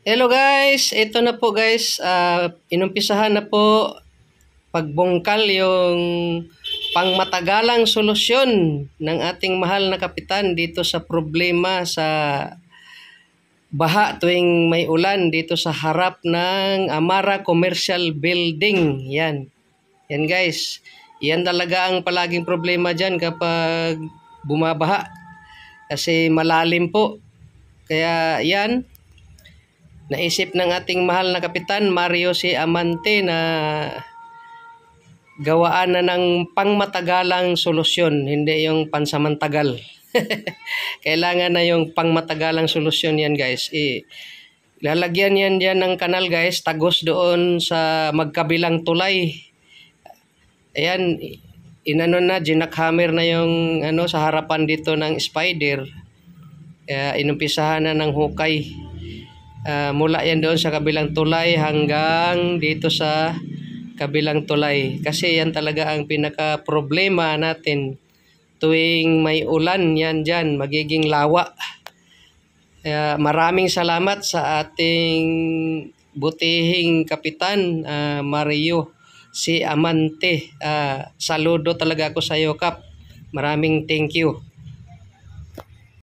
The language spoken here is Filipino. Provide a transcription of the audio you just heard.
Hello guys, ito na po guys, inumpisahan na po pagbungkal yung pangmatagalang solusyon ng ating mahal na kapitan dito sa problema sa baha tuwing may ulan dito sa harap ng Amara Commercial Building. Yan guys, yan talaga ang palaging problema dyan kapag bumabaha kasi malalim po. Kaya yan, naisip ng ating mahal na kapitan Mario C. Amante na gawaan na ng pangmatagalang solusyon, hindi yung pansamantagal. Kailangan na yung pangmatagalang solusyon yan guys. Lalagyan yan dyan ng kanal guys, tagos doon sa magkabilang tulay. Ayan, inano na, ginakhammer na yung sa harapan dito ng spider. Inumpisahan na ng hukay. Mula yan doon sa kabilang tulay hanggang dito sa kabilang tulay. Kasi yan talaga ang pinaka problema natin. Tuwing may ulan, yan dyan, magiging lawa. Maraming salamat sa ating butihing kapitan, Mario C. Amante. Saludo talaga ako sa iyo, Kap. Maraming thank you.